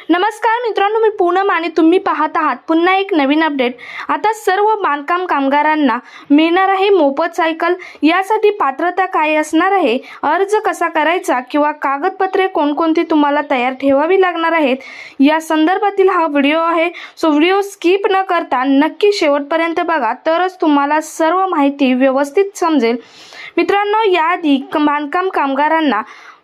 नमस्कार मित्रांनो, मी पूनम आणि तुम्ही पाहत आहात पुन्हा एक नवीन अपडेट। आता सर्व बांधकाम कामगारांना मिळणार आहे मोफत सायकल। यासाठी पात्रता काय असणार आहे, अर्ज कसा करायचा किंवा कागदपत्रे कोणकोणती तुम्हाला तयार ठेवावी लागणार आहेत, या संदर्भातील हा व्हिडिओ आहे। सो व्हिडिओ स्किप न करता नक्की शेवटपर्यंत बघा, तरच तुम्हाला सर्व माहिती व्यवस्थित समजेल। मित्रांनो, याआधी बांधकाम कामगारांना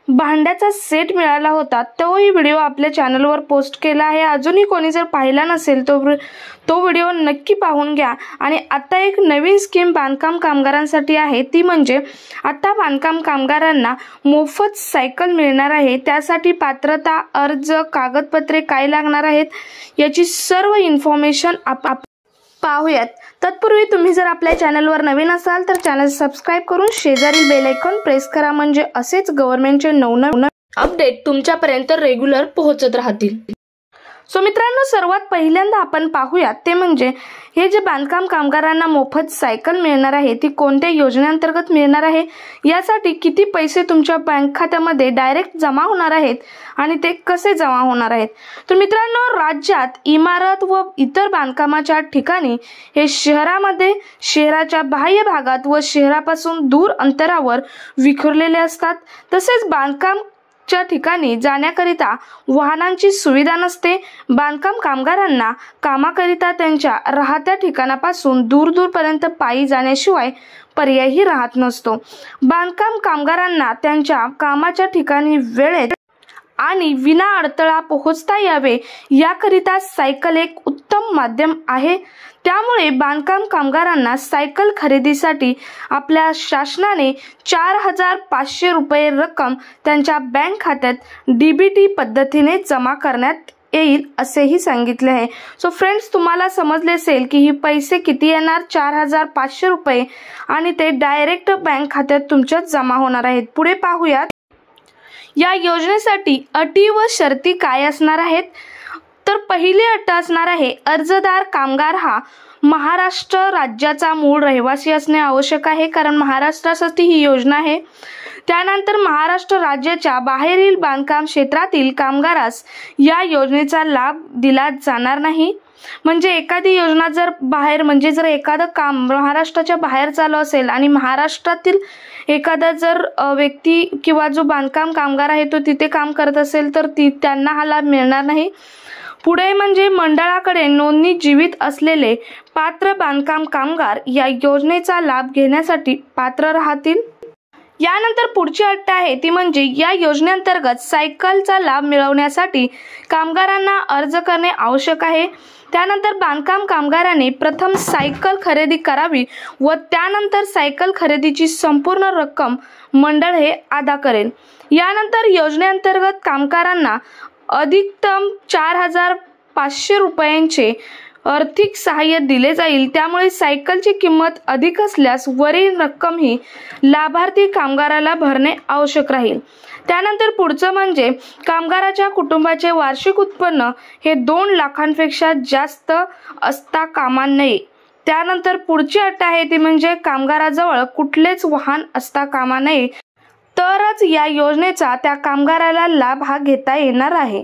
भांड्याचा सेट मिळाला होता, तोही व्हिडिओ आपल्या चॅनलवर पोस्ट केला आहे। अजूनही कोणी जर पाहिला नसेल तो व्हिडिओ नक्की पाहून घ्या। आणि आता एक नवीन स्कीम बांधकाम कामगारांसाठी आहे, ती म्हणजे आता बांधकाम कामगारांना मोफत सायकल मिळणार आहे। त्यासाठी पात्रता, अर्ज, कागदपत्रे काय लागणार आहेत, याची सर्व इन्फॉर्मेशन पाहूयात। तत्पूर्वी तुम्ही जर आपल्या चॅनलवर नवीन असाल तर चॅनल सबस्क्राइब करून शेजारील बेल आयकॉन प्रेस करा, म्हणजे असेच गव्हर्नमेंटचे नवनवीन अपडेट तुमच्यापर्यंत रेग्युलर पोहोचत राहतील। सो मित्रांनो, सर्वात पहिल्यांदा आपण पाहूयात ते म्हणजे हे जे बांधकाम कामगारांना मोफत सायकल मिळणार आहे ती कोणत्या योजनेअंतर्गत मिळणार आहे, यासाठी किती पैसे तुमच्या बँक खात्यामध्ये डायरेक्ट जमा होणार आहेत आणि ते कसे जमा होणार आहेत। तर मित्रांनो, राज्यात इमारत व इतर बांधकामाच्या ठिकाणी हे शहरामध्ये, शहराच्या बाह्य भागात व शहरापासून दूर अंतरावर विखुरलेले असतात। तसेच बांधकाम च्या ठिकाणी जाण्याकरिता वाहनांची सुविधा नसते। बांधकाम कामगारांना कामाकरिता त्यांच्या राहत्या ठिकाणापासून दूरपर्यंत पायी जाण्याशिवाय पर्यायही राहत नसतो। बांधकाम कामगारांना त्यांच्या कामाच्या ठिकाणी वेळेत आणि विना अडथळा पोहोचता यावे, याकरिता सायकल एक उत्तम माध्यम आहे। त्यामुळे बांधकाम कामगारांना सायकल खरेदीसाठी आपल्या शासनाने 4500 रुपये रक्कम त्यांच्या बँक खात्यात डीबीटी पद्धतीने जमा करण्यात येईल असेही सांगितले आहे। सो फ्रेंड्स, तुम्हाला समजले असेल की ही पैसे किती येणार, 4500 रुपये, आणि ते डायरेक्ट बँक खात्यात तुमच्या जमा होणार आहेत। पुढे पाहूयात या योजनेसाठी अटी व शर्ती काय असणार आहेत। तर पहिली अट असणार आहे, अर्जदार कामगार हा महाराष्ट्र राज्याचा मूळ रहिवासी असणे आवश्यक आहे, कारण महाराष्ट्रासाठी ही योजना आहे। त्यानंतर महाराष्ट्र राज्याच्या बाहेरील बांधकाम क्षेत्रातील कामगारास या योजनेचा लाभ दिला जाणार नाही। म्हणजे एखादी योजना जर बाहेर, म्हणजे जर एखादं काम महाराष्ट्राच्या बाहेर चालू असेल आणि महाराष्ट्रातील एखादा जर व्यक्ती किंवा जो बांधकाम कामगार आहे तो तिथे काम करत असेल तर त्यांना हा लाभ मिळणार नाही। पुढे म्हणजे मंडळाकडे नोंदणी जीवित असलेले पात्र बांधकाम कामगार या योजनेचा लाभ घेण्यासाठी पात्र राहतील। यानंतर पुढची अट आहे ती म्हणजे या योजनेअंतर्गत सायकलचा लाभ मिळवण्यासाठी कामगारांना अर्ज करणे आवश्यक आहे। त्यानंतर बांधकाम कामगारांनी प्रथम सायकल खरेदी करावी व त्यानंतर सायकल खरेदीची संपूर्ण रक्कम मंडळ हे अदा करेल। यानंतर योजनेअंतर्गत कामगारांना अधिकतम 4500 रुपयांचे आर्थिक सहाय्य दिले जाईल। त्यामुळे सायकलची किंमत अधिक असल्यास वरील रक्कम ही लाभार्थी कामगाराला भरणे आवश्यक राहील। त्यानंतर पुढचं म्हणजे कामगाराच्या कुटुंबाचे वार्षिक उत्पन्न हे 2 लाखांपेक्षा जास्त असता कामा नये। त्यानंतर पुढची अट आहे ती म्हणजे कामगाराजवळ कुठलेच वाहन असता कामा नये, तरच या योजनेचा त्या कामगाराला लाभ हा घेता येणार आहे।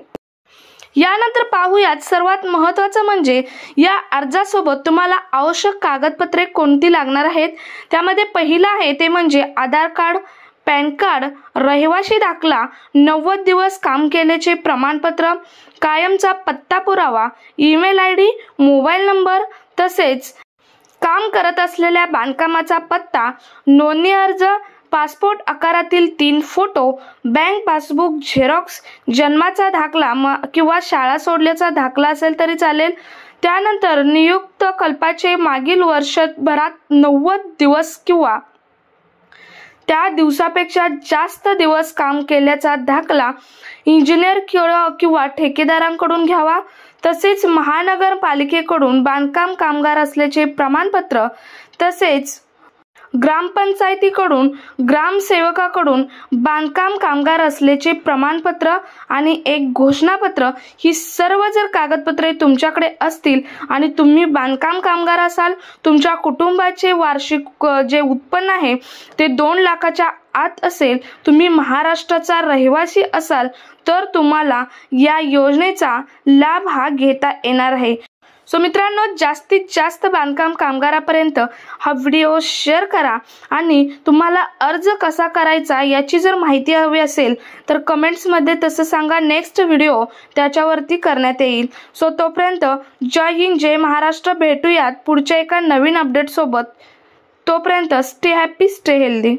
यानंतर पाहूयात सर्वात महत्त्वाचं म्हणजे या अर्जासोबत तुम्हाला आवश्यक कागदपत्रे कोणती लागणार आहेत। त्यामध्ये पहिलं आहे ते म्हणजे आधार कार्ड, पॅन कार्ड, रहिवासी दाखला, 90 दिवस काम केल्याचे प्रमाणपत्र, कायमचा पत्ता पुरावा, ईमेल आयडी, मोबाईल नंबर, तसेच काम करत असलेल्या बांधकामाचा पत्ता, नोंदणी अर्ज, पासपोर्ट आकारातील 3 फोटो, बँक पासबुक झेरॉक्स, जन्माचा दाखला किंवा शाळा सोडल्याचा दाखला असेल तरी चालेल। त्यानंतर नियुक्त कल्पाचे मागील वर्षभरात 90 दिवस किंवा त्या दिवसापेक्षा जास्त दिवस काम केल्याचा दाखला इंजिनियर किंवा ठेकेदारांकडून घ्यावा। तसेच महानगरपालिकेकडून बांधकाम कामगार असल्याचे प्रमाणपत्र, तसेच ग्रामपंचायतीकडून, ग्रामसेवकाकडून बांधकाम कामगार असल्याचे प्रमाणपत्र आणि एक घोषणापत्र, ही सर्व जर कागदपत्रे तुमच्याकडे असतील आणि तुम्ही बांधकाम कामगार असाल, तुमच्या कुटुंबाचे वार्षिक जे उत्पन्न आहे ते 2 लाखाच्या आत असेल, तुम्ही महाराष्ट्राचा रहिवासी असाल तर तुम्हाला या योजनेचा लाभ हा घेता येणार आहे। सो मित्रांनो, जास्तीत जास्त बांधकाम कामगारापर्यंत हा व्हिडिओ शेअर करा आणि तुम्हाला अर्ज कसा करायचा याची जर माहिती हवी असेल तर कमेंट्समध्ये तसं सांगा, नेक्स्ट व्हिडिओ त्याच्यावरती करण्यात येईल। सो तोपर्यंत जय हिंद, जय महाराष्ट्र, भेटूयात पुढच्या एका नवीन अपडेट सोबत। तोपर्यंत स्टे हॅपी, स्टे हेल्दी।